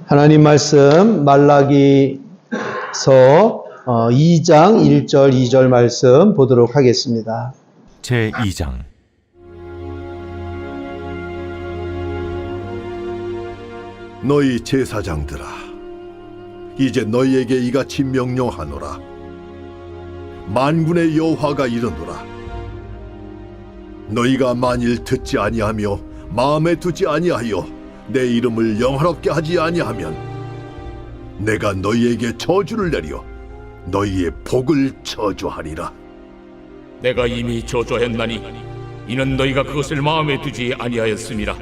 하나님 말씀 말라기서 2장 1절 2절 말씀 보도록 하겠습니다. 제2장 너희 제사장들아, 이제 너희에게 이같이 명령하노라. 만군의 여호와가 이르노라. 너희가 만일 듣지 아니하며 마음에 두지 아니하여 내 이름을 영화롭게 하지 아니하면 내가 너희에게 저주를 내려 너희의 복을 저주하리라. 내가 이미 저주했나니 이는 너희가 그것을 마음에 두지 아니하였음이라.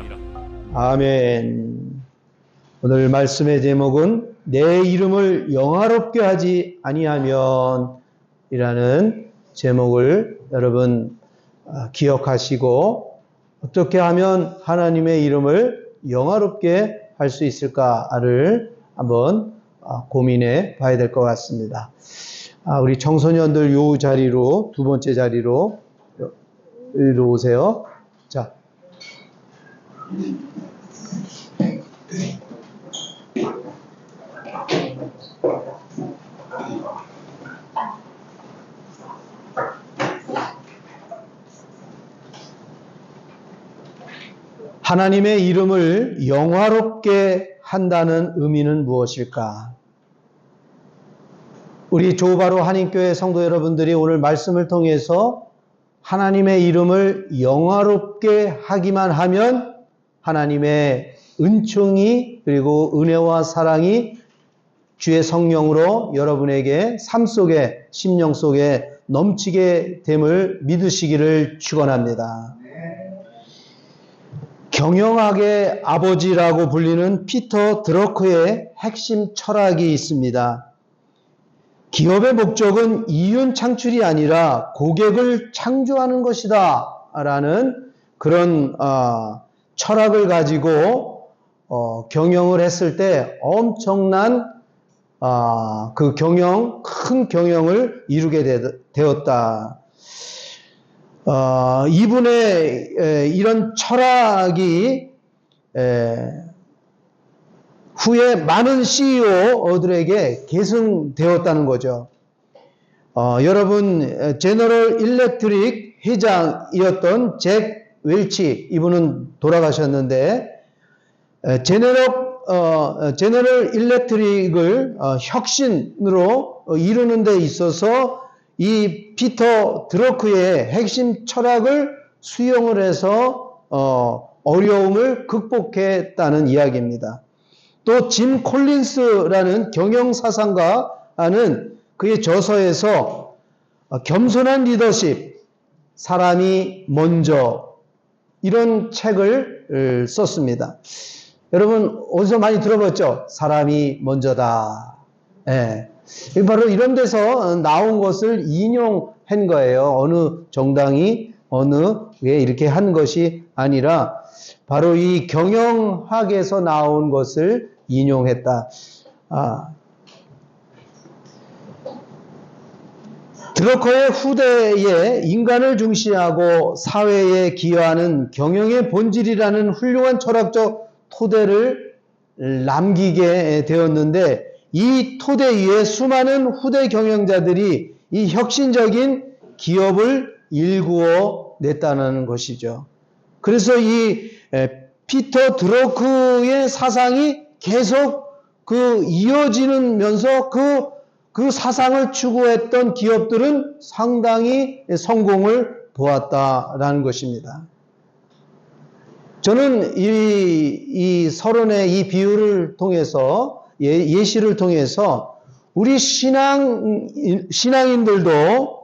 아멘. 오늘 말씀의 제목은 내 이름을 영화롭게 하지 아니하면 이라는 제목을 여러분 기억하시고 어떻게 하면 하나님의 이름을 영화롭게 할 수 있을까를 한번 고민해 봐야 될 것 같습니다. 우리 청소년들 요 자리로, 두 번째 자리로 이리로 오세요. 자. 하나님의 이름을 영화롭게 한다는 의미는 무엇일까? 우리 조바로 한인교회 성도 여러분들이 오늘 말씀을 통해서 하나님의 이름을 영화롭게 하기만 하면 하나님의 은총이 그리고 은혜와 사랑이 주의 성령으로 여러분에게 삶 속에, 심령 속에 넘치게 됨을 믿으시기를 축원합니다. 경영학의 아버지라고 불리는 피터 드러크의 핵심 철학이 있습니다. 기업의 목적은 이윤 창출이 아니라 고객을 창조하는 것이다 라는 그런 철학을 가지고 경영을 했을 때 엄청난 큰 경영을 이루게 되었다. 이분의 이런 철학이 후에 많은 CEO들에게 계승되었다는 거죠. 여러분, 제너럴 일렉트릭 회장이었던 잭 웰치, 이분은 돌아가셨는데, 제너럴 일렉트릭을 혁신으로 이루는 데 있어서 이 피터 드러크의 핵심 철학을 수용을 해서 어려움을 극복했다는 이야기입니다. 또 짐 콜린스라는 경영사상가는 그의 저서에서 겸손한 리더십, 사람이 먼저 이런 책을 썼습니다. 여러분 어디서 많이 들어봤죠? 사람이 먼저다. 예. 바로 이런 데서 나온 것을 인용한 거예요. 어느 정당이 어느 왜 이렇게 한 것이 아니라 바로 이 경영학에서 나온 것을 인용했다. 드러커의 후대에 인간을 중시하고 사회에 기여하는 경영의 본질이라는 훌륭한 철학적 토대를 남기게 되었는데 이 토대 위에 수많은 후대 경영자들이 이 혁신적인 기업을 일구어 냈다는 것이죠. 그래서 이 피터 드러크의 사상이 계속 이어지면서 그 사상을 추구했던 기업들은 상당히 성공을 보았다라는 것입니다. 저는 이 서론의 이 비유를 통해서 예시를 통해서 우리 신앙인들도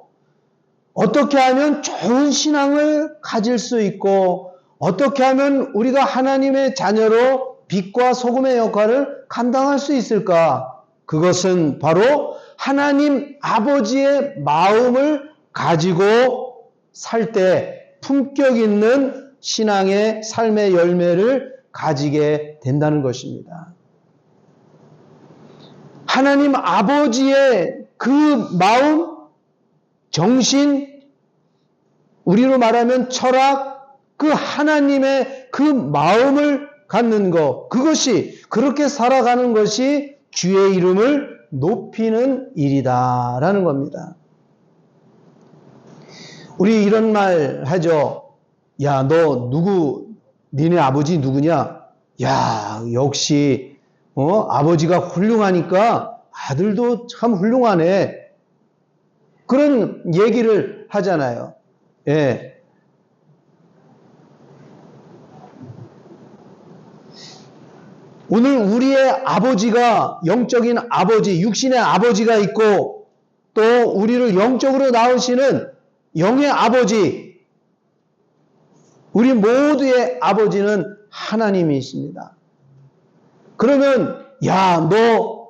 어떻게 하면 좋은 신앙을 가질 수 있고 어떻게 하면 우리가 하나님의 자녀로 빛과 소금의 역할을 감당할 수 있을까? 그것은 바로 하나님 아버지의 마음을 가지고 살 때 품격 있는 신앙의 삶의 열매를 가지게 된다는 것입니다. 하나님 아버지의 그 마음, 정신, 우리로 말하면 철학, 그 하나님의 그 마음을 갖는 것, 그것이, 그렇게 살아가는 것이 주의 이름을 높이는 일이다라는 겁니다. 우리 이런 말 하죠. 야, 너 니네 아버지 누구냐? 야, 역시 아버지가 훌륭하니까 아들도 참 훌륭하네. 그런 얘기를 하잖아요. 예. 오늘 우리의 아버지가, 영적인 아버지, 육신의 아버지가 있고, 또 우리를 영적으로 낳으시는 영의 아버지, 우리 모두의 아버지는 하나님이십니다. 그러면 야, 너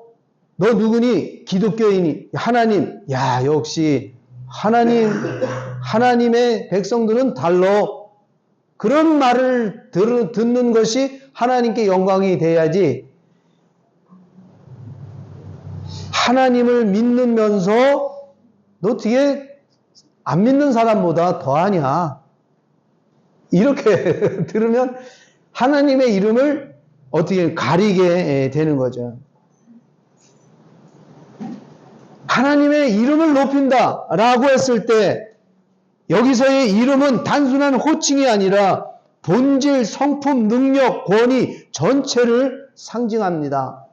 누구니? 기독교인이. 하나님. 야, 역시 하나님의 백성들은 달라. 그런 말을 듣는 것이 하나님께 영광이 돼야지, 하나님을 믿으면서 너 어떻게 안 믿는 사람보다 더하냐, 이렇게 들으면 하나님의 이름을 어떻게 가리게 되는 거죠. 하나님의 이름을 높인다라고 했을 때 여기서의 이름은 단순한 호칭이 아니라 본질, 성품, 능력, 권위 전체를 상징합니다.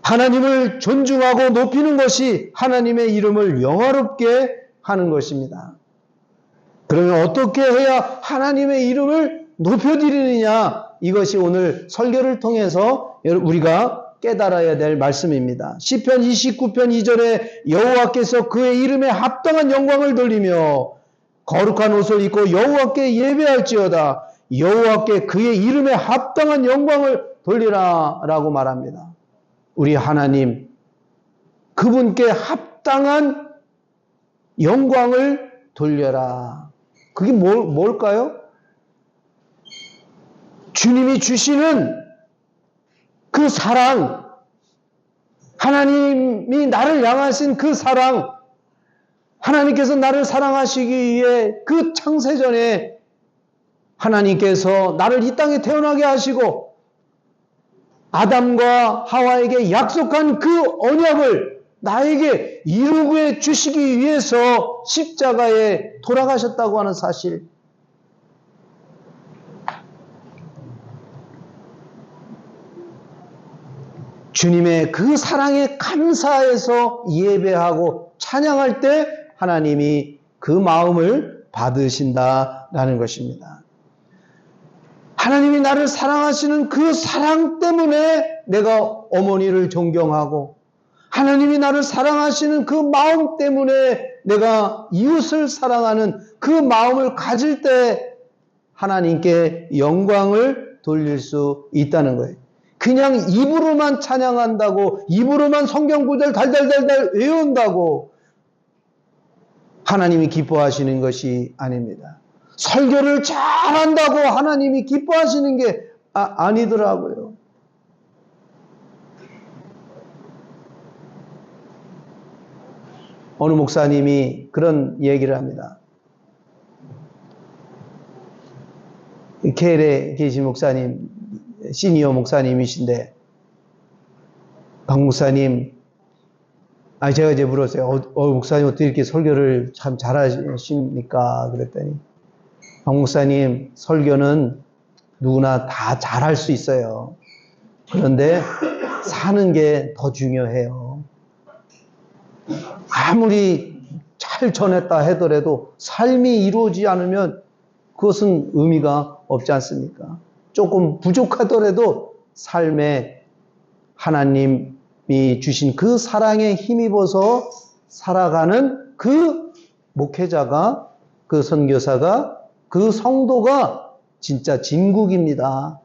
하나님을 존중하고 높이는 것이 하나님의 이름을 영화롭게 하는 것입니다. 그러면 어떻게 해야 하나님의 이름을 높여드리느냐? 이것이 오늘 설교를 통해서 우리가 깨달아야 될 말씀입니다. 시편 29편 2절에 여호와께서 그의 이름에 합당한 영광을 돌리며 거룩한 옷을 입고 여호와께 예배할지어다. 여호와께 그의 이름에 합당한 영광을 돌리라 라고 말합니다. 우리 하나님, 그분께 합당한 영광을 돌려라. 그게 뭘까요? 주님이 주시는 그 사랑, 하나님이 나를 향하신 그 사랑, 하나님께서 나를 사랑하시기 위해 그 창세전에 하나님께서 나를 이 땅에 태어나게 하시고 아담과 하와에게 약속한 그 언약을 나에게 이루게 주시기 위해서 십자가에 돌아가셨다고 하는 사실, 주님의 그 사랑에 감사해서 예배하고 찬양할 때 하나님이 그 마음을 받으신다라는 것입니다. 하나님이 나를 사랑하시는 그 사랑 때문에 내가 어머니를 존경하고, 하나님이 나를 사랑하시는 그 마음 때문에 내가 이웃을 사랑하는 그 마음을 가질 때 하나님께 영광을 돌릴 수 있다는 거예요. 그냥 입으로만 찬양한다고, 입으로만 성경 구절 달달달달 외운다고 하나님이 기뻐하시는 것이 아닙니다. 설교를 잘한다고 하나님이 기뻐하시는 게 아니더라고요. 어느 목사님이 그런 얘기를 합니다. 케일에 계신 목사님, 시니어 목사님이신데, 박 목사님, 제가 이제 물었어요. 목사님 어떻게 이렇게 설교를 참 잘하십니까? 그랬더니, 박 목사님, 설교는 누구나 다 잘할 수 있어요. 그런데 사는 게 더 중요해요. 아무리 잘 전했다 하더라도 삶이 이루어지지 않으면 그것은 의미가 없지 않습니까? 조금 부족하더라도 삶에 하나님이 주신 그 사랑에 힘입어서 살아가는 그 목회자가, 그 선교사가, 그 성도가 진짜 진국입니다.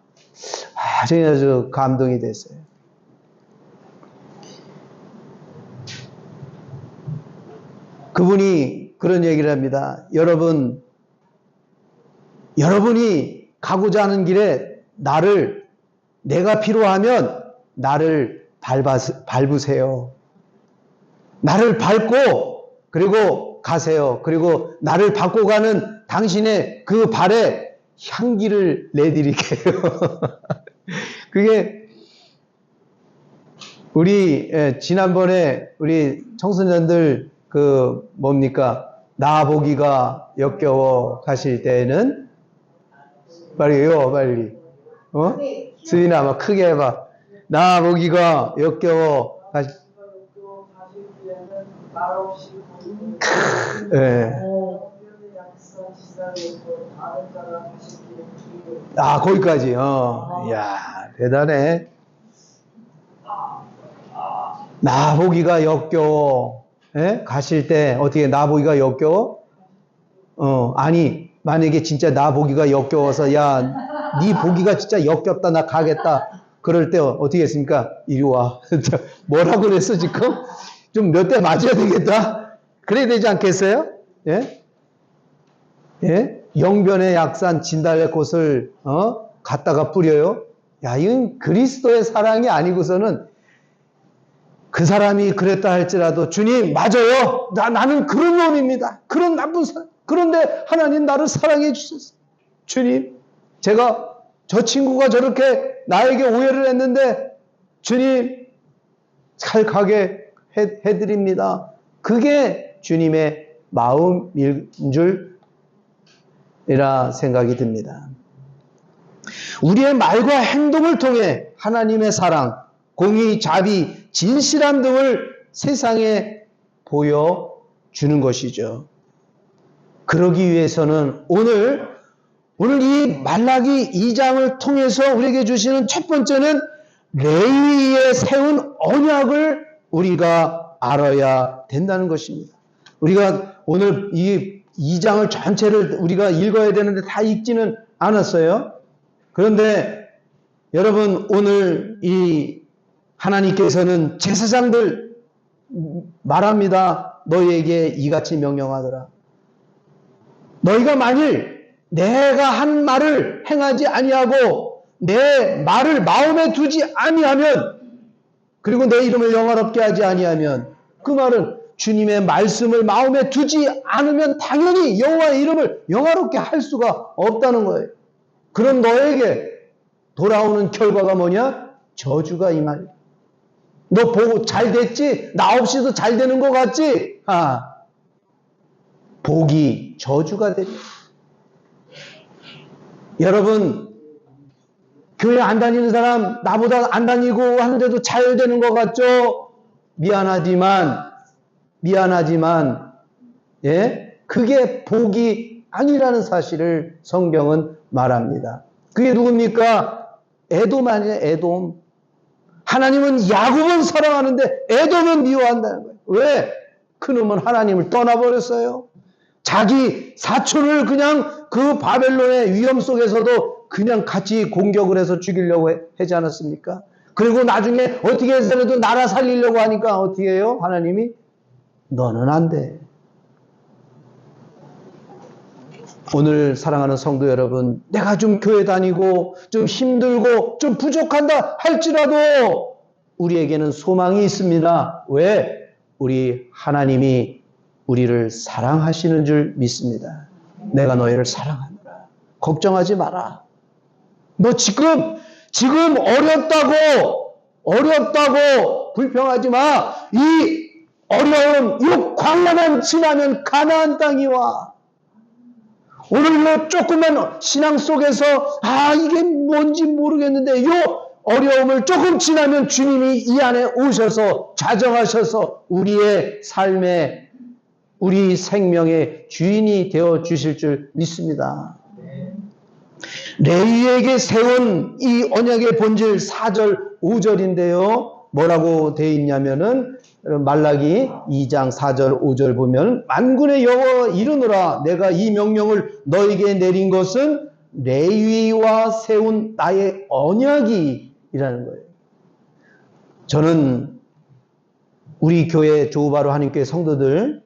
저는 아주 감동이 됐어요. 그분이 그런 얘기를 합니다. 여러분이 가고자 하는 길에 내가 필요하면 나를 밟으세요. 나를 밟고 그리고 가세요. 그리고 나를 밟고 가는 당신의 그 발에 향기를 내드릴게요. 그게 우리 지난번에 우리 청소년들 그 뭡니까? 나 보기가 역겨워 가실 때는 빨리 외워 빨리. 수인아 막 크게 해봐. 나 보기가 역겨워 가실 거기까지. 이야, 대단해. 나 보기가 역겨워. 가실 때 어떻게 나 보기가 역겨워? 아니, 만약에 진짜 나 보기가 역겨워서 야, 네 보기가 진짜 역겹다. 나 가겠다. 그럴 때 어떻게 했습니까? 이리 와. 뭐라고 그랬어, 지금? 좀 몇 대 맞아야 되겠다. 그래야 되지 않겠어요? 예? 예? 영변의 약산 진달래꽃을 갖다가 뿌려요? 야, 이건 그리스도의 사랑이 아니고서는 그 사람이 그랬다 할지라도 주님 맞아요. 나는 그런 놈입니다. 그런 나쁜 사람. 그런데 하나님 나를 사랑해 주셨어요. 주님 제가 저 친구가 저렇게 나에게 오해를 했는데 주님 잘 가게 해드립니다. 그게 주님의 마음일 줄이라 생각이 듭니다. 우리의 말과 행동을 통해 하나님의 사랑, 공의, 자비, 진실함 등을 세상에 보여주는 것이죠. 그러기 위해서는 오늘 이 말라기 2장을 통해서 우리에게 주시는 첫 번째는 레위에 세운 언약을 우리가 알아야 된다는 것입니다. 우리가 오늘 이 2장을 전체를 우리가 읽어야 되는데 다 읽지는 않았어요. 그런데 여러분 오늘 이 하나님께서는 제사장들 말합니다. 너희에게 이같이 명령하더라. 너희가 만일 내가 한 말을 행하지 아니하고 내 말을 마음에 두지 아니하면 그리고 내 이름을 영화롭게 하지 아니하면 그 말은 주님의 말씀을 마음에 두지 않으면 당연히 여호와의 이름을 영화롭게 할 수가 없다는 거예요. 그럼 너에게 돌아오는 결과가 뭐냐? 저주가 이 말이야. 너 보고 잘 됐지? 나 없이도 잘 되는 것 같지? 복이 저주가 됩니다. 여러분 교회 안 다니는 사람 나보다 안 다니고 하는데도 잘 되는 것 같죠? 미안하지만 예? 그게 복이 아니라는 사실을 성경은 말합니다. 그게 누굽니까? 에돔 아니에요? 에돔. 하나님은 야곱은 사랑하는데 에돔은 미워한다는 거예요. 왜? 그놈은 하나님을 떠나버렸어요. 자기 사촌을 그냥 그 바벨론의 위험 속에서도 그냥 같이 공격을 해서 죽이려고 하지 않았습니까? 그리고 나중에 어떻게 해서라도 나라 살리려고 하니까 어떻게 해요? 하나님이 너는 안 돼. 오늘 사랑하는 성도 여러분, 내가 좀 교회 다니고 좀 힘들고 좀 부족한다 할지라도 우리에게는 소망이 있습니다. 왜? 우리 하나님이 우리를 사랑하시는 줄 믿습니다. 내가 너희를 사랑한다. 걱정하지 마라. 너 지금 어렵다고 불평하지 마. 이 어려움, 이 광야만 지나면 가나안 땅이 와. 오늘 이 조그만 신앙 속에서 이게 뭔지 모르겠는데 이 어려움을 조금 지나면 주님이 이 안에 오셔서 자정하셔서 우리의 삶에 우리 생명의 주인이 되어 주실 줄 믿습니다. 레위에게 세운 이 언약의 본질 4절 5절인데요. 뭐라고 되어 있냐면은 말라기 2장 4절 5절 보면 만군의 여호와 이르노라 내가 이 명령을 너에게 내린 것은 레위와 세운 나의 언약이라는 거예요. 저는 우리 교회 조우바로 하나님교회 성도들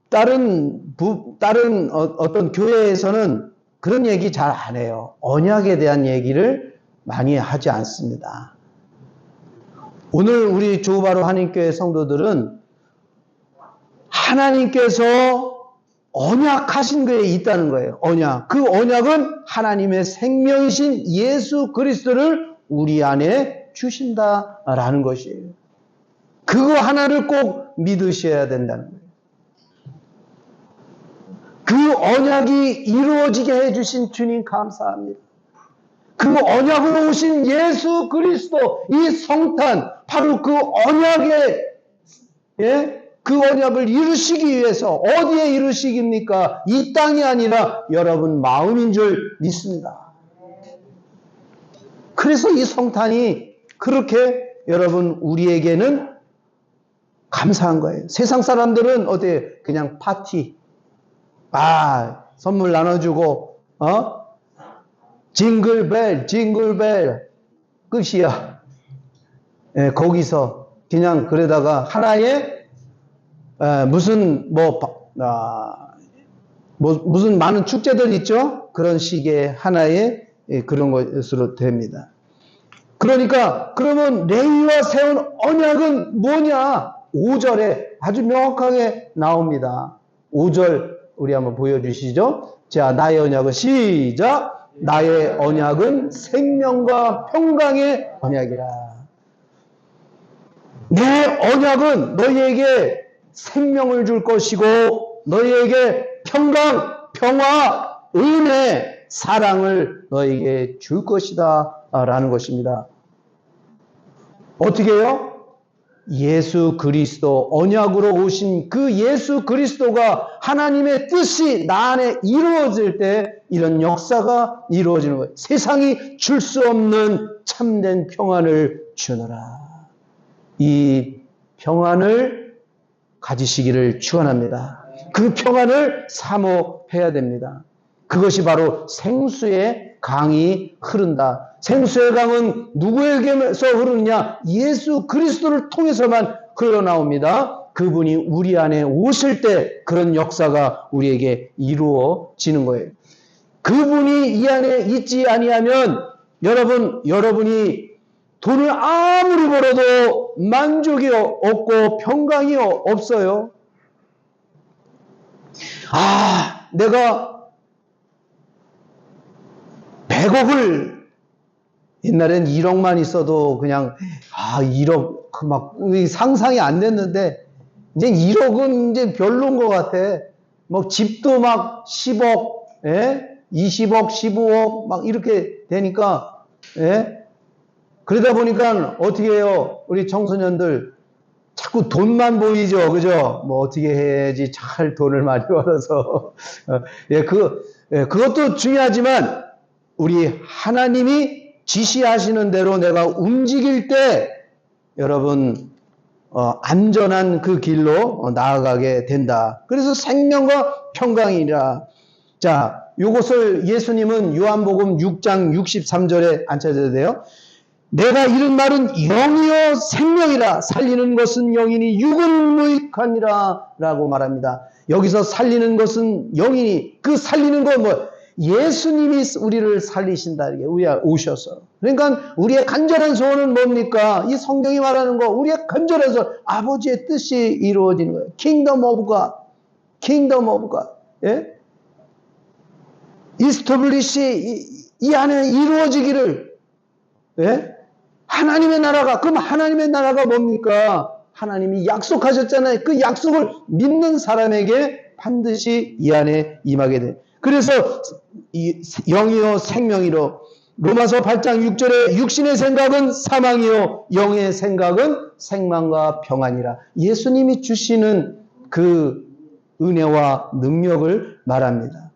다른 어떤 교회에서는 그런 얘기 잘 안 해요. 언약에 대한 얘기를 많이 하지 않습니다. 오늘 우리 조우바로 하나님교회 성도들은 하나님께서 언약하신 거에 있다는 거예요. 언약. 그 언약은 하나님의 생명이신 예수 그리스도를 우리 안에 주신다라는 것이에요. 그거 하나를 꼭 믿으셔야 된다는 거예요. 그 언약이 이루어지게 해주신 주님 감사합니다. 그 언약으로 오신 예수 그리스도, 이 성탄, 바로 그 언약의, 그 언약을 이루시기 위해서 어디에 이루시깁니까? 이 땅이 아니라 여러분 마음인 줄 믿습니다. 그래서 이 성탄이 그렇게 여러분 우리에게는 감사한 거예요. 세상 사람들은 어때? 그냥 파티, 선물 나눠주고, 징글벨, 징글벨, 끝이야. 거기서 그냥 그러다가 하나의, 무슨 많은 축제들 있죠? 그런 식의 하나의 그런 것으로 됩니다. 그러니까, 그러면 레위와 세운 언약은 뭐냐? 5절에 아주 명확하게 나옵니다. 5절 우리 한번 보여주시죠. 자, 나의 언약은 시작. 나의 언약은 생명과 평강의 언약이라. 내 언약은 너희에게 생명을 줄 것이고 너희에게 평강, 평화, 은혜, 사랑을 너희에게 줄 것이다 라는 것입니다. 어떻게 해요? 예수 그리스도, 언약으로 오신 그 예수 그리스도가 하나님의 뜻이 나 안에 이루어질 때 이런 역사가 이루어지는 거예요. 세상이 줄 수 없는 참된 평안을 주노라. 이 평안을 가지시기를 축원합니다. 그 평안을 사모해야 됩니다. 그것이 바로 생수의 강이 흐른다. 생수의 강은 누구에게서 흐르느냐? 예수 그리스도를 통해서만 흘러나옵니다. 그분이 우리 안에 오실 때 그런 역사가 우리에게 이루어지는 거예요. 그분이 이 안에 있지 아니하면 여러분이 돈을 아무리 벌어도 만족이 없고 평강이 없어요. 내가 100억을 옛날엔 1억만 있어도 그냥 1억 막 상상이 안 됐는데 이제 1억은 이제 별로인 것 같아. 뭐 집도 막 10억, 20억, 15억 막 이렇게 되니까 그러다 보니까 어떻게 해요? 우리 청소년들 자꾸 돈만 보이죠, 그죠? 뭐 어떻게 해야지 잘 돈을 많이 벌어서 그것도 중요하지만 우리 하나님이 지시하시는 대로 내가 움직일 때 여러분 안전한 그 길로 나아가게 된다. 그래서 생명과 평강이라. 자, 이것을 예수님은 요한복음 6장 63절에 안 찾아도 돼요. 내가 이른 말은 영이요 생명이라. 살리는 것은 영이니 육은 무익하니라 라고 말합니다. 여기서 살리는 것은 영이니, 그 살리는 건 뭐? 예수님이 우리를 살리신다. 우리 오셔서. 그러니까 우리의 간절한 소원은 뭡니까? 이 성경이 말하는 거, 우리의 간절한 소원, 아버지의 뜻이 이루어지는 거예요. Kingdom of God. Kingdom of God. Establish, 이 안에 이루어지기를. 하나님의 나라가, 그럼 하나님의 나라가 뭡니까? 하나님이 약속하셨잖아요. 그 약속을 믿는 사람에게 반드시 이 안에 임하게 돼. 그래서 영이요 생명이로. 로마서 8장 6절에 육신의 생각은 사망이요 영의 생각은 생망과 평안이라. 예수님이 주시는 그 은혜와 능력을 말합니다.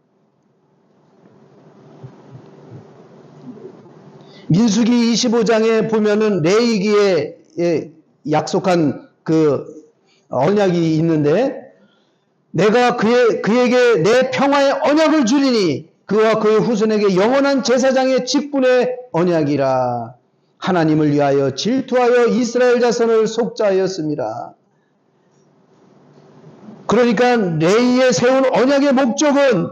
민수기 25장에 보면은 레위기에 약속한 그 언약이 있는데, 내가 그에게 내 평화의 언약을 주리니 그와 그의 후손에게 영원한 제사장의 직분의 언약이라. 하나님을 위하여 질투하여 이스라엘 자손을 속죄하였습니다. 그러니까 레위에 세운 언약의 목적은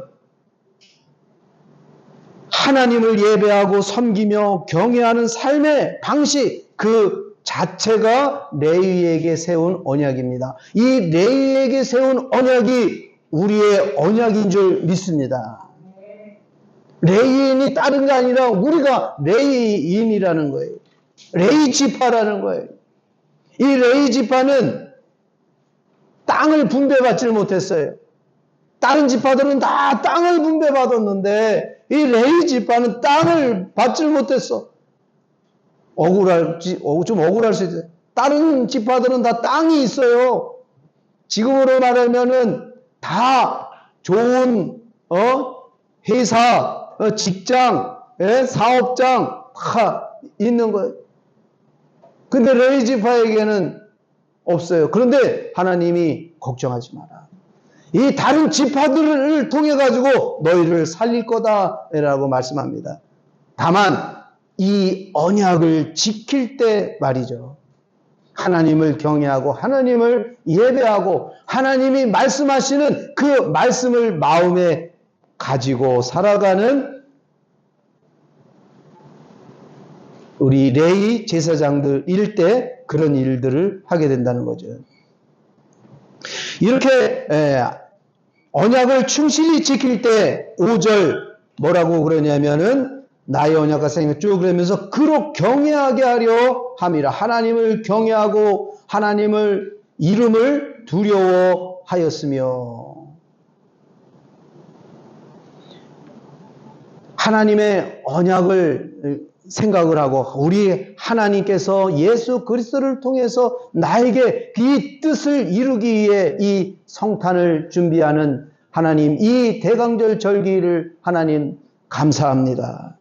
하나님을 예배하고 섬기며 경외하는 삶의 방식, 그 자체가 레위에게 세운 언약입니다. 이 레위에게 세운 언약이 우리의 언약인 줄 믿습니다. 레위인이 다른 게 아니라 우리가 레위인이라는 거예요. 레위 지파라는 거예요. 이 레위 지파는 땅을 분배받지를 못했어요. 다른 지파들은 다 땅을 분배받았는데 이 레위 지파는 땅을 받지를 못했어. 좀 억울할 수 있어요. 다른 지파들은 다 땅이 있어요. 지금으로 말하면은 다 좋은 회사, 직장, 사업장 다 있는 거예요. 근데 레위 지파에게는 없어요. 그런데 하나님이 걱정하지 마라. 이 다른 지파들을 통해 가지고 너희를 살릴 거다라고 말씀합니다. 다만 이 언약을 지킬 때 말이죠. 하나님을 경외하고 하나님을 예배하고 하나님이 말씀하시는 그 말씀을 마음에 가지고 살아가는 우리 레위 제사장들일 때 그런 일들을 하게 된다는 거죠. 이렇게 언약을 충실히 지킬 때 5절 뭐라고 그러냐면은 나의 언약과 생명 쭉 그러면서 그로 경외하게 하려 함이라. 하나님을 경외하고 하나님을 이름을 두려워하였으며 하나님의 언약을 생각을 하고 우리 하나님께서 예수 그리스도를 통해서 나에게 이 뜻을 이루기 위해 이 성탄을 준비하는 하나님, 이 대강절 절기를 하나님 감사합니다.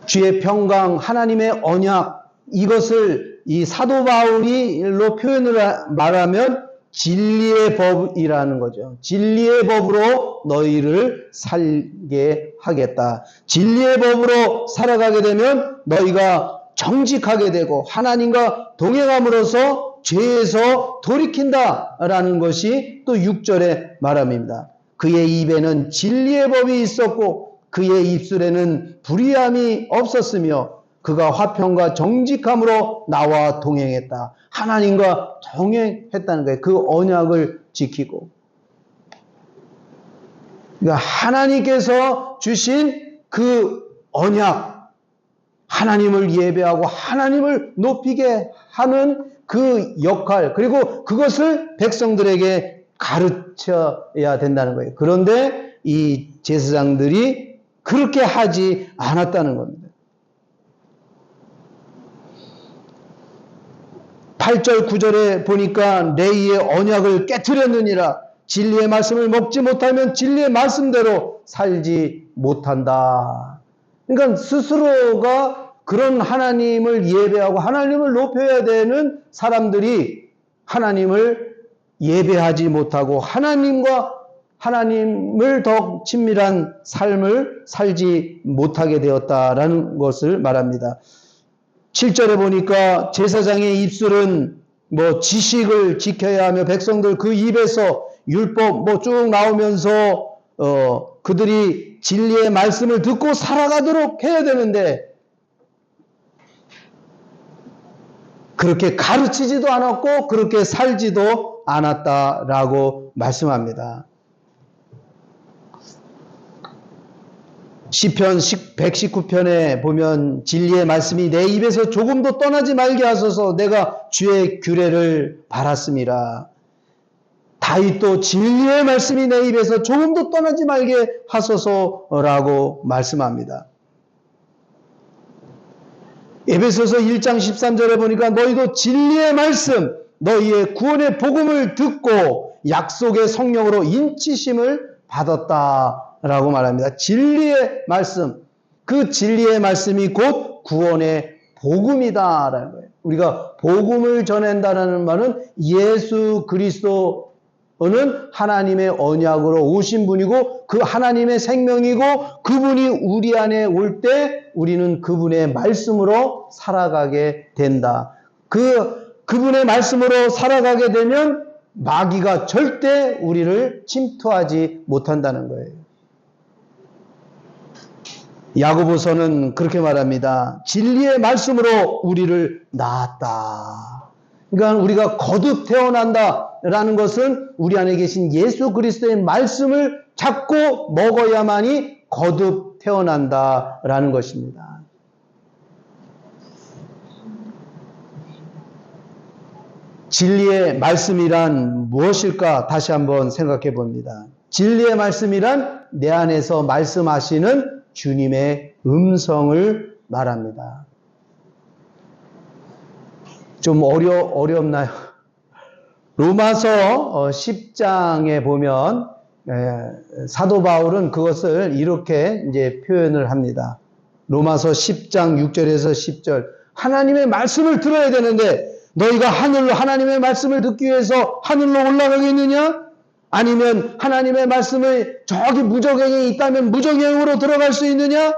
주의 평강, 하나님의 언약, 이것을 이 사도 바울이로 표현을 말하면 진리의 법이라는 거죠. 진리의 법으로 너희를 살게 하겠다. 진리의 법으로 살아가게 되면 너희가 정직하게 되고 하나님과 동행함으로써 죄에서 돌이킨다라는 것이 또 6절의 말함입니다. 그의 입에는 진리의 법이 있었고 그의 입술에는 불의함이 없었으며 그가 화평과 정직함으로 나와 동행했다. 하나님과 동행했다는 거예요. 그 언약을 지키고. 그러니까 하나님께서 주신 그 언약, 하나님을 예배하고 하나님을 높이게 하는 그 역할, 그리고 그것을 백성들에게 가르쳐야 된다는 거예요. 그런데 이 제사장들이 그렇게 하지 않았다는 겁니다. 8절 9절에 보니까 레위의 언약을 깨트렸느니라. 진리의 말씀을 먹지 못하면 진리의 말씀대로 살지 못한다. 그러니까 스스로가 그런 하나님을 예배하고 하나님을 높여야 되는 사람들이 하나님을 예배하지 못하고 하나님을 더 친밀한 삶을 살지 못하게 되었다라는 것을 말합니다. 7절에 보니까 제사장의 입술은 지식을 지켜야 하며 백성들 그 입에서 율법 쭉 나오면서 그들이 진리의 말씀을 듣고 살아가도록 해야 되는데 그렇게 가르치지도 않았고 그렇게 살지도 않았다라고 말씀합니다. 시편 119편에 보면 진리의 말씀이 내 입에서 조금도 떠나지 말게 하소서 내가 주의 규례를 바랐음이라. 다윗도 진리의 말씀이 내 입에서 조금도 떠나지 말게 하소서라고 말씀합니다. 에베소서 1장 13절에 보니까 너희도 진리의 말씀, 너희의 구원의 복음을 듣고 약속의 성령으로 인치심을 받았다라고 말합니다. 진리의 말씀, 그 진리의 말씀이 곧 구원의 복음이다라는 거예요. 우리가 복음을 전한다는 말은 예수 그리스도는 하나님의 언약으로 오신 분이고 그 하나님의 생명이고 그분이 우리 안에 올 때 우리는 그분의 말씀으로 살아가게 된다. 그분의 말씀으로 살아가게 되면 마귀가 절대 우리를 침투하지 못한다는 거예요. 야고보서는 그렇게 말합니다. 진리의 말씀으로 우리를 낳았다. 그러니까 우리가 거듭 태어난다라는 것은 우리 안에 계신 예수 그리스도의 말씀을 잡고 먹어야만이 거듭 태어난다라는 것입니다. 진리의 말씀이란 무엇일까? 다시 한번 생각해 봅니다. 진리의 말씀이란 내 안에서 말씀하시는 주님의 음성을 말합니다. 좀 어렵나요? 로마서 10장에 보면 사도 바울은 그것을 이렇게 이제 표현을 합니다. 로마서 10장 6절에서 10절. 하나님의 말씀을 들어야 되는데 너희가 하늘로 하나님의 말씀을 듣기 위해서 하늘로 올라가겠느냐? 아니면 하나님의 말씀을 저기 무적행에 있다면 무적행으로 들어갈 수 있느냐?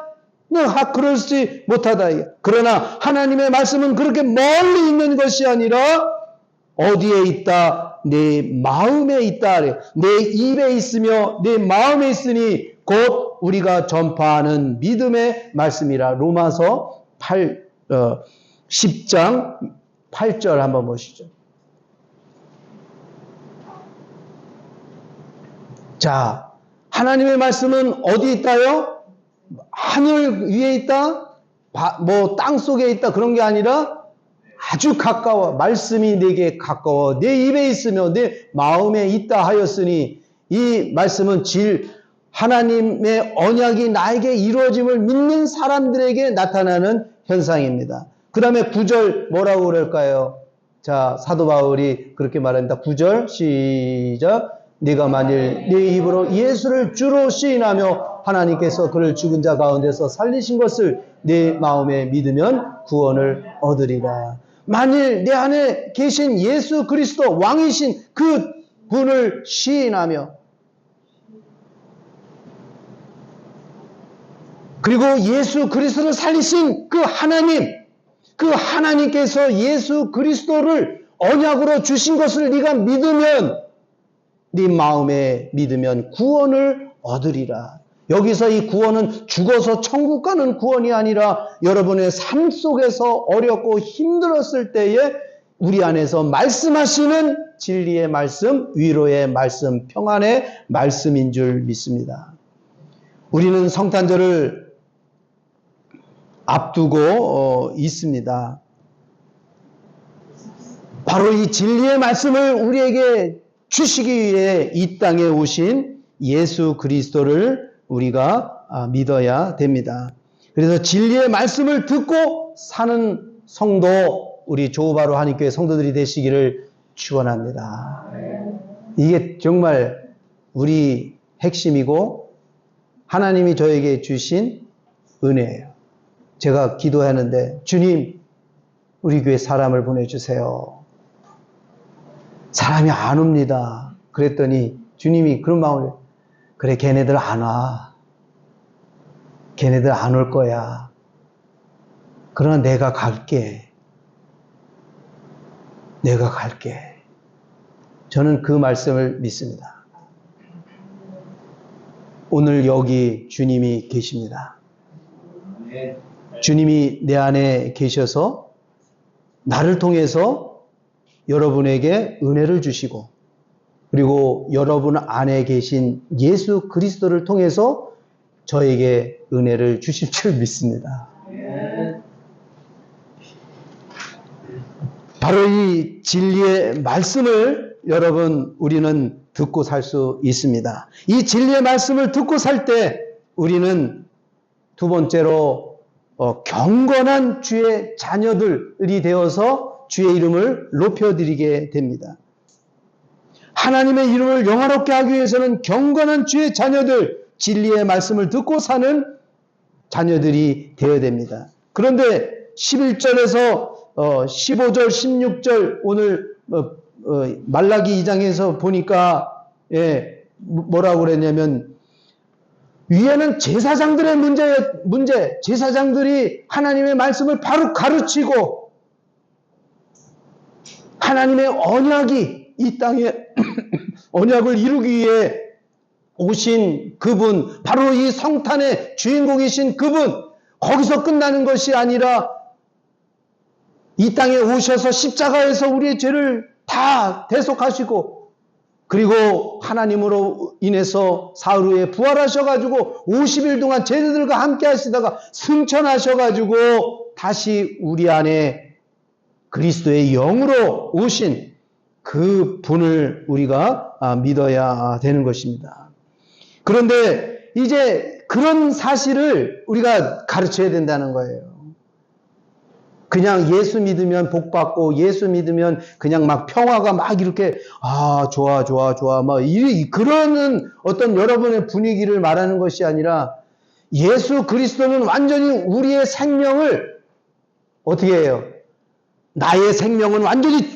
그렇지 못하다. 그러나 하나님의 말씀은 그렇게 멀리 있는 것이 아니라 어디에 있다? 내 마음에 있다. 내 입에 있으며 내 마음에 있으니 곧 우리가 전파하는 믿음의 말씀이라. 로마서 10장 8절 한번 보시죠. 자, 하나님의 말씀은 어디 있다요? 하늘 위에 있다? 땅 속에 있다? 그런 게 아니라 아주 가까워. 말씀이 내게 가까워. 내 입에 있으며 내 마음에 있다 하였으니 이 말씀은 하나님의 언약이 나에게 이루어짐을 믿는 사람들에게 나타나는 현상입니다. 그 다음에 9절 뭐라고 그럴까요? 자, 사도 바울이 그렇게 말합니다. 9절 시작. 네가 만일 네 입으로 예수를 주로 시인하며 하나님께서 그를 죽은 자 가운데서 살리신 것을 네 마음에 믿으면 구원을 얻으리라. 만일 내 안에 계신 예수 그리스도 왕이신 그 분을 시인하며 그리고 예수 그리스도를 살리신 그 하나님께서 예수 그리스도를 언약으로 주신 것을 네가 믿으면 네 마음에 믿으면 구원을 얻으리라. 여기서 이 구원은 죽어서 천국 가는 구원이 아니라 여러분의 삶 속에서 어렵고 힘들었을 때에 우리 안에서 말씀하시는 진리의 말씀, 위로의 말씀, 평안의 말씀인 줄 믿습니다. 우리는 성탄절을 앞두고 있습니다. 바로 이 진리의 말씀을 우리에게 주시기 위해 이 땅에 오신 예수 그리스도를 우리가 믿어야 됩니다. 그래서 진리의 말씀을 듣고 사는 성도, 우리 조우바로 한인교회 성도들이 되시기를 축원합니다. 이게 정말 우리 핵심이고 하나님이 저에게 주신 은혜예요. 제가 기도하는데 주님, 우리 교회 사람을 보내주세요. 사람이 안 옵니다. 그랬더니 주님이 그런 마음을, 그래, 걔네들 안 와. 걔네들 안 올 거야. 그러나 내가 갈게. 내가 갈게. 저는 그 말씀을 믿습니다. 오늘 여기 주님이 계십니다. 주님이 내 안에 계셔서 나를 통해서 여러분에게 은혜를 주시고 그리고 여러분 안에 계신 예수 그리스도를 통해서 저에게 은혜를 주실 줄 믿습니다. 바로 이 진리의 말씀을 여러분 우리는 듣고 살 수 있습니다. 이 진리의 말씀을 듣고 살 때 우리는 두 번째로 경건한 주의 자녀들이 되어서 주의 이름을 높여드리게 됩니다. 하나님의 이름을 영화롭게 하기 위해서는 경건한 주의 자녀들, 진리의 말씀을 듣고 사는 자녀들이 되어야 됩니다. 그런데 11절에서 15절, 16절 오늘 말라기 2장에서 보니까 뭐라고 그랬냐면 위에는 제사장들의 문제, 제사장들이 하나님의 말씀을 바로 가르치고 하나님의 언약이 이 땅에 언약을 이루기 위해 오신 그분, 바로 이 성탄의 주인공이신 그분, 거기서 끝나는 것이 아니라 이 땅에 오셔서 십자가에서 우리의 죄를 다 대속하시고, 그리고 하나님으로 인해서 사흘 후에 부활하셔가지고 50일 동안 제자들과 함께 하시다가 승천하셔가지고 다시 우리 안에 그리스도의 영으로 오신 그 분을 우리가 믿어야 되는 것입니다. 그런데 이제 그런 사실을 우리가 가르쳐야 된다는 거예요. 그냥 예수 믿으면 복 받고 예수 믿으면 그냥 막 평화가 막 이렇게 좋아 막 그러는 어떤 여러분의 분위기를 말하는 것이 아니라 예수 그리스도는 완전히 우리의 생명을 어떻게 해요? 나의 생명은 완전히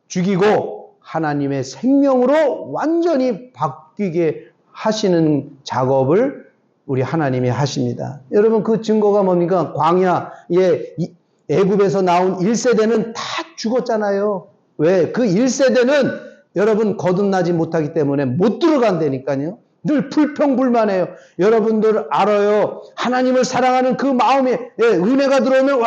죽이고 하나님의 생명으로 완전히 바뀌게 하시는 작업을 우리 하나님이 하십니다. 여러분 그 증거가 뭡니까? 광야에 애굽에서 나온 1세대는 다 죽었잖아요. 왜? 그 1세대는 여러분 거듭나지 못하기 때문에 못 들어간다니까요. 늘 불평불만해요. 여러분들 알아요. 하나님을 사랑하는 그 마음에 은혜가 들어오면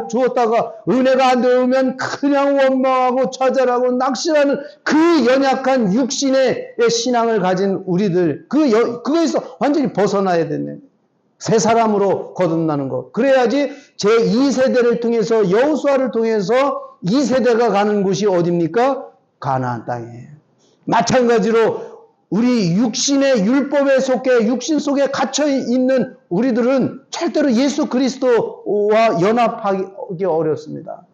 좋았다가 은혜가 안 들어오면 그냥 원망하고 좌절하고 낙심하는 그 연약한 육신의 신앙을 가진 우리들, 그거에서 완전히 벗어나야 되네. 새 사람으로 거듭나는 것. 그래야지 제2세대를 통해서 여호수아를 통해서 2세대가 가는 곳이 어디입니까? 가나안 땅이에요. 마찬가지로 우리 육신의 율법에 속해 육신 속에 갇혀 있는 우리들은 절대로 예수 그리스도와 연합하기 어렵습니다.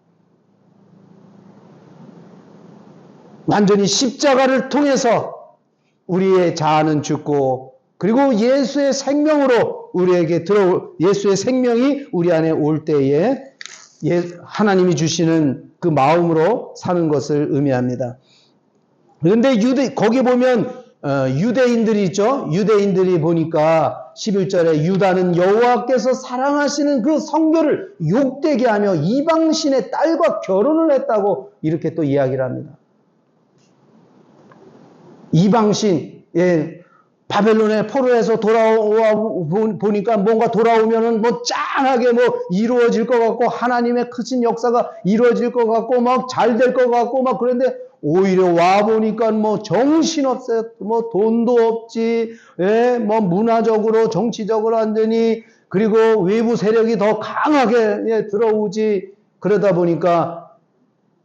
완전히 십자가를 통해서 우리의 자아는 죽고 그리고 예수의 생명으로 우리에게 예수의 생명이 우리 안에 올 때에 하나님이 주시는 그 마음으로 사는 것을 의미합니다. 그런데 거기 보면 유대인들이 있죠. 유대인들이 보니까 11절에 유다는 여호와께서 사랑하시는 그 성교를 욕되게 하며 이방신의 딸과 결혼을 했다고 이렇게 또 이야기를 합니다. 이방신, 바벨론의 포로에서 돌아와 보니까 뭔가 돌아오면은 짱하게 이루어질 것 같고 하나님의 크신 역사가 이루어질 것 같고 막 잘 될 것 같고 막 그런데 오히려 와 보니까 정신없어요. 돈도 없지, 문화적으로 정치적으로 안 되니 그리고 외부 세력이 더 강하게 들어오지. 그러다 보니까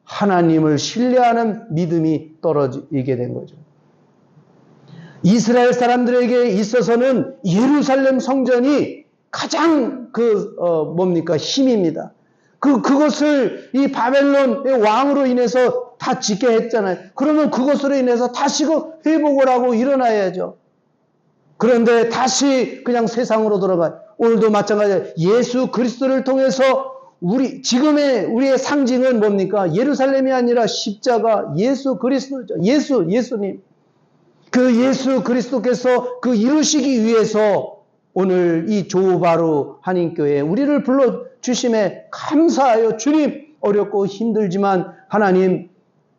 하나님을 신뢰하는 믿음이 떨어지게 된 거죠. 이스라엘 사람들에게 있어서는 예루살렘 성전이 가장 힘입니다. 그것을 이 바벨론의 왕으로 인해서 다 짓게 했잖아요. 그러면 그것으로 인해서 다시 회복을 하고 일어나야죠. 그런데 다시 그냥 세상으로 돌아가요. 오늘도 마찬가지예요. 예수 그리스도를 통해서 우리의 상징은 뭡니까? 예루살렘이 아니라 십자가, 예수 그리스도죠. 예수님. 그 예수 그리스도께서 이루시기 위해서 오늘 이 조바루 한인교회에 우리를 불러주심에 감사하여 주님 어렵고 힘들지만 하나님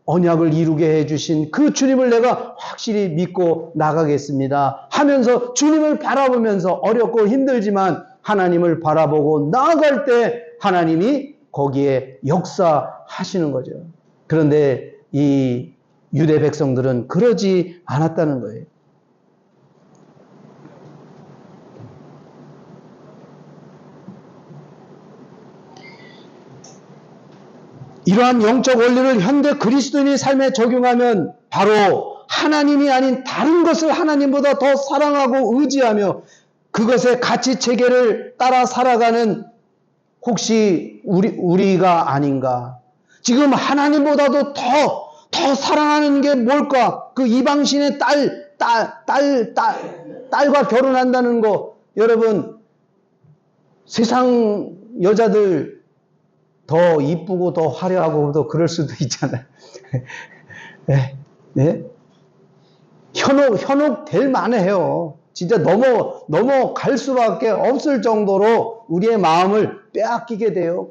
언약을 이루게 해주신 그 주님을 내가 확실히 믿고 나가겠습니다 하면서 주님을 바라보면서 어렵고 힘들지만 하나님을 바라보고 나아갈 때 하나님이 거기에 역사하시는 거죠. 그런데 이 유대 백성들은 그러지 않았다는 거예요. 이러한 영적 원리를 현대 그리스도인의 삶에 적용하면 바로 하나님이 아닌 다른 것을 하나님보다 더 사랑하고 의지하며 그것의 가치 체계를 따라 살아가는 혹시 우리가 아닌가? 지금 하나님보다도 더 사랑하는 게 뭘까? 그 이방신의 딸과 결혼한다는 거. 여러분, 세상 여자들 더 이쁘고 더 화려하고 더 그럴 수도 있잖아요. 네? 현혹 될 만해요. 진짜 넘어갈 수밖에 없을 정도로 우리의 마음을 빼앗기게 돼요.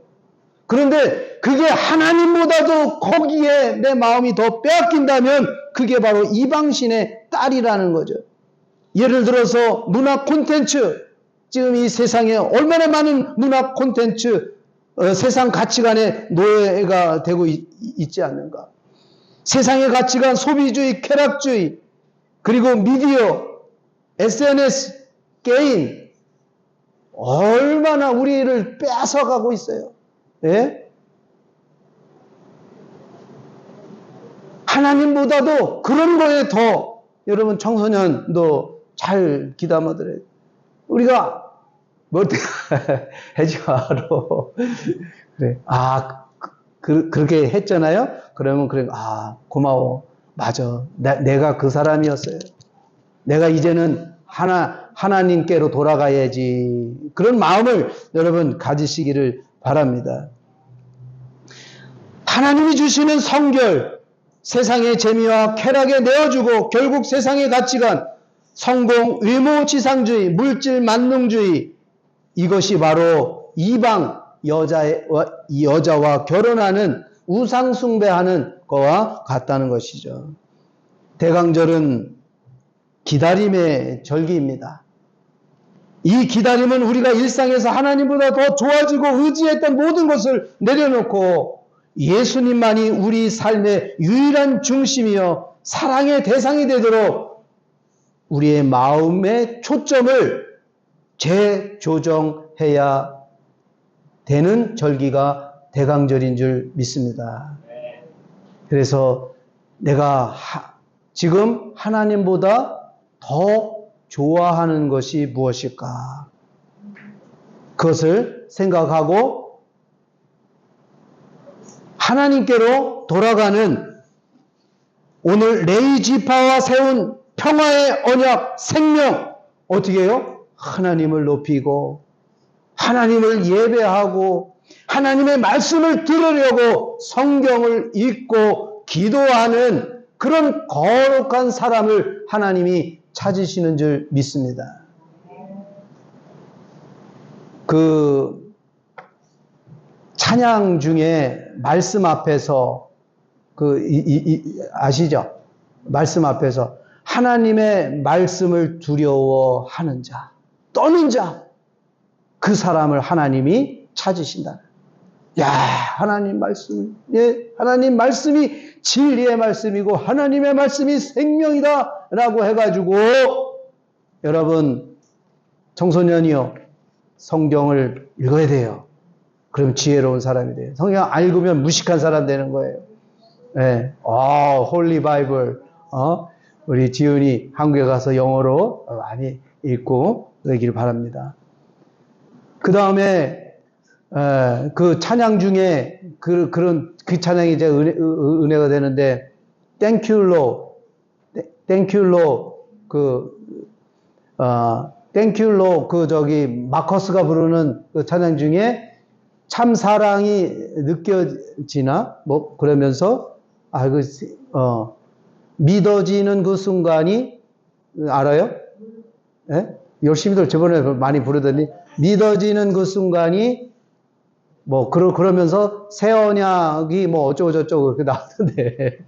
그런데 그게 하나님보다도 거기에 내 마음이 더 빼앗긴다면 그게 바로 이방신의 딸이라는 거죠. 예를 들어서 문화 콘텐츠, 지금 이 세상에 얼마나 많은 문화 콘텐츠, 세상 가치관의 노예가 되고 있지 않는가. 세상의 가치관, 소비주의, 쾌락주의, 그리고 미디어, SNS, 게임, 얼마나 우리를 뺏어가고 있어요. 예? 하나님보다도 그런 거에 더 여러분 청소년도 잘 귀담아들어야 돼요. 우리가 뭐 하지 마라. 그래. 그렇게 했잖아요. 그러면 그래. 고마워. 맞아. 내가 그 사람이었어요. 내가 이제는 하나님께로 돌아가야지. 그런 마음을 여러분 가지시기를 바랍니다. 하나님이 주시는 성결, 세상의 재미와 쾌락에 내어주고 결국 세상의 가치관, 성공, 의무, 지상주의, 물질, 만능주의, 이것이 바로 이방 여자와 결혼하는 우상 숭배하는 거와 같다는 것이죠. 대강절은 기다림의 절기입니다. 이 기다림은 우리가 일상에서 하나님보다 더 좋아지고 의지했던 모든 것을 내려놓고 예수님만이 우리 삶의 유일한 중심이요 사랑의 대상이 되도록 우리의 마음의 초점을 재조정해야 되는 절기가 대강절인 줄 믿습니다. 그래서 내가 지금 하나님보다 더 좋아하는 것이 무엇일까? 그것을 생각하고 하나님께로 돌아가는 오늘 레위 지파와 세운 평화의 언약 생명 어떻게 해요? 하나님을 높이고 하나님을 예배하고 하나님의 말씀을 들으려고 성경을 읽고 기도하는 그런 거룩한 사람을 하나님이 찾으시는 줄 믿습니다. 그 찬양 중에 말씀 앞에서 아시죠? 말씀 앞에서 하나님의 말씀을 두려워하는 자, 떠는 자, 그 사람을 하나님이 찾으신다. 야, 하나님 말씀, 하나님 말씀이 진리의 말씀이고 하나님의 말씀이 생명이다라고 해가지고 여러분 청소년이요 성경을 읽어야 돼요. 그럼 지혜로운 사람이 돼요. 성경 안 읽으면 무식한 사람 되는 거예요. 네. 홀리 바이블. 우리 지훈이 한국에 가서 영어로 많이 읽고 그러길 바랍니다. 그 다음에 그 찬양 중에 그 찬양이 이제 은혜가 되는데 Thank you Lord 마커스가 부르는 그 찬양 중에 참 사랑이 느껴지나 뭐 그러면서 믿어지는 그 순간이 알아요? 예? 열심히들 저번에 많이 부르더니 믿어지는 그 순간이 뭐 그러면서 새 언약이 뭐 어쩌고 저쩌고 그렇게 나왔는데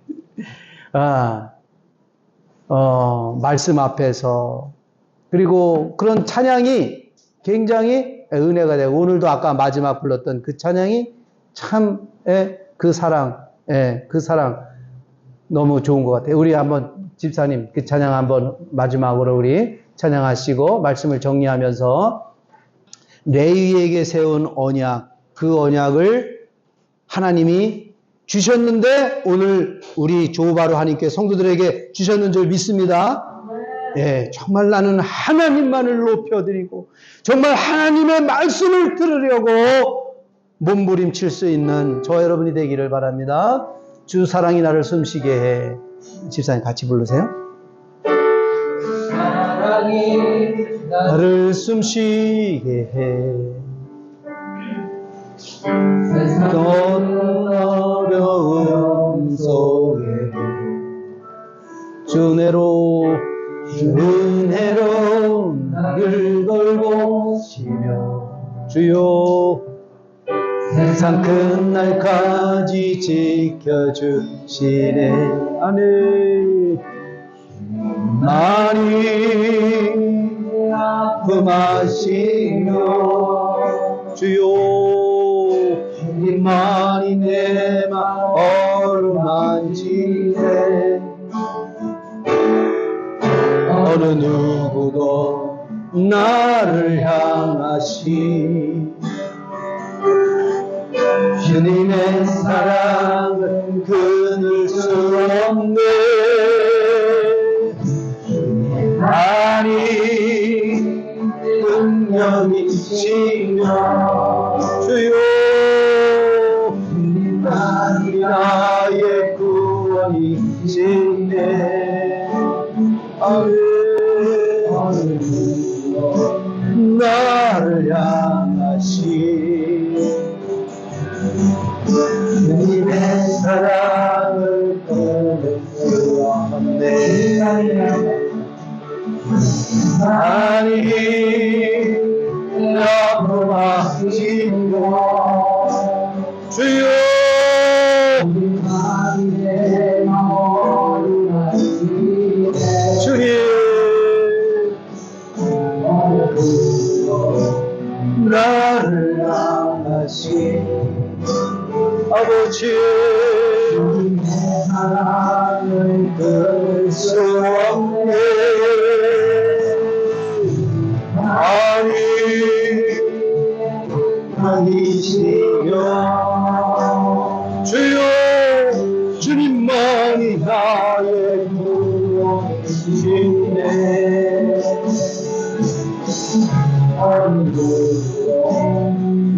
말씀 앞에서 그리고 그런 찬양이 굉장히 은혜가 되고 오늘도 아까 마지막 불렀던 그 찬양이 참 그 사랑 너무 좋은 것 같아요. 우리 한번 집사님 그 찬양 한번 마지막으로 우리 찬양하시고 말씀을 정리하면서 레위에게 세운 언약, 그 언약을 하나님이 주셨는데 오늘 우리 조바로 하나님께 성도들에게 주셨는 줄 믿습니다. 예, 정말 나는 하나님만을 높여드리고 정말 하나님의 말씀을 들으려고 몸부림칠 수 있는 저와 여러분이 되기를 바랍니다. 주 사랑이 나를 숨쉬게 해. 집사님 같이 부르세요. 사랑이 나를 숨쉬게 해. 세상 어려움 속에 주내로 나를 돌보시며 주여 세상 끝날까지 지켜주시네 아멘. 많이 아픔하시며 주여 많이 내 맘 어루만지네 어느 누구도 나를 향하시 주님의 사랑을 끊을 수 없네 많이 능력이시며 주여 주님만이 나의 구원이시네 나를 향하시 주님의 사랑을 끊을 수 없네 아니 아픔하시고 주여 주님 나를 향하시 아버지 주님의 사랑을 끊을 수 없네 아니시며 주여 주님만이 나의 구원이시네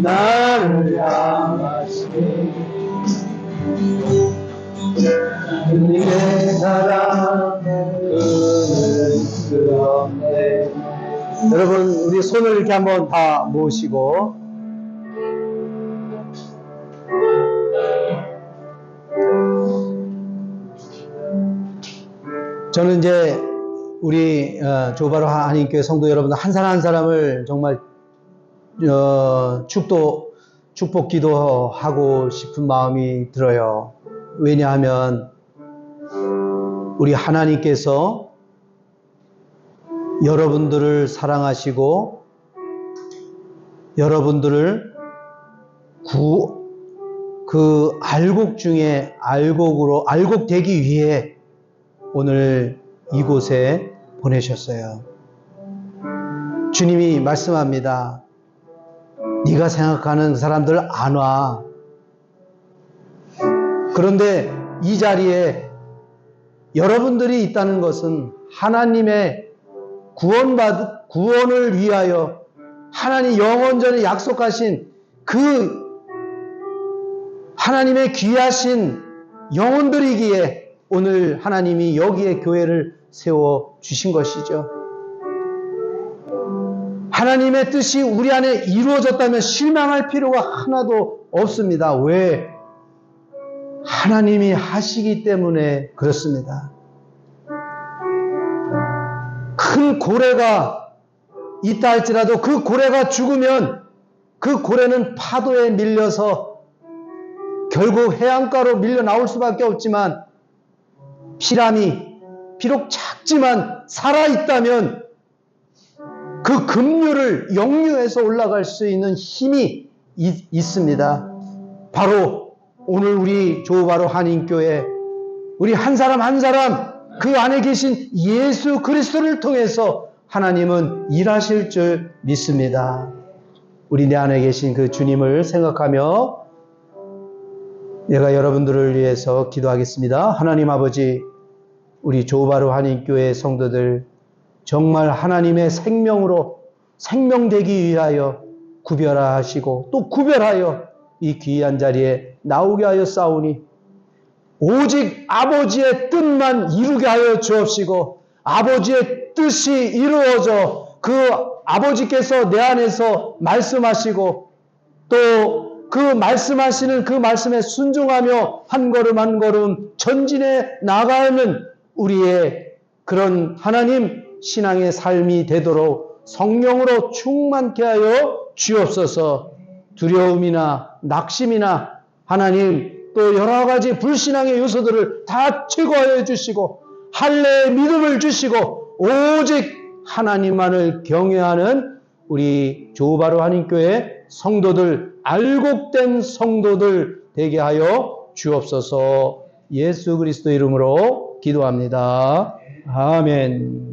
나를 향하시네 주님의 사랑을 끊을 수 없네 여러분 우리 손을 이렇게 한번 다 모으시고 저는 이제 우리 조바로 한인교회 성도 여러분들 한 사람 한 사람을 정말 축복 기도하고 싶은 마음이 들어요. 왜냐하면 우리 하나님께서 여러분들을 사랑하시고 여러분들을 그 알곡 중에 알곡되기 위해 오늘 이곳에 보내셨어요. 주님이 말씀합니다. 네가 생각하는 사람들 안 와. 그런데 이 자리에 여러분들이 있다는 것은 하나님의 구원을 위하여 하나님 영원전에 약속하신 그 하나님의 귀하신 영혼들이기에 오늘 하나님이 여기에 교회를 세워 주신 것이죠. 하나님의 뜻이 우리 안에 이루어졌다면 실망할 필요가 하나도 없습니다. 왜? 하나님이 하시기 때문에 그렇습니다. 큰 고래가 있다 할지라도 그 고래가 죽으면 그 고래는 파도에 밀려서 결국 해안가로 밀려 나올 수밖에 없지만 피람이 비록 작지만 살아있다면 그 급류를 역류해서 올라갈 수 있는 힘이 있습니다. 바로 오늘 우리 조바로 한인교회 우리 한 사람 한 사람 그 안에 계신 예수 그리스도를 통해서 하나님은 일하실 줄 믿습니다. 우리 내 안에 계신 그 주님을 생각하며 내가 여러분들을 위해서 기도하겠습니다. 하나님 아버지 우리 조바로 한인교회 성도들 정말 하나님의 생명으로 생명되기 위하여 구별하시고 또 구별하여 이 귀한 자리에 나오게 하여 싸우니 오직 아버지의 뜻만 이루게 하여 주옵시고 아버지의 뜻이 이루어져 그 아버지께서 내 안에서 말씀하시고 또 그 말씀하시는 그 말씀에 순종하며 한 걸음 한 걸음 전진해 나가는 우리의 그런 하나님 신앙의 삶이 되도록 성령으로 충만케 하여 주옵소서. 두려움이나 낙심이나 하나님 또 여러 가지 불신앙의 요소들을 다 제거하여 주시고 할례의 믿음을 주시고 오직 하나님만을 경외하는 우리 조바로 한인교회 성도들, 알곡된 성도들 되게 하여 주옵소서. 예수 그리스도 이름으로 기도합니다. 아멘.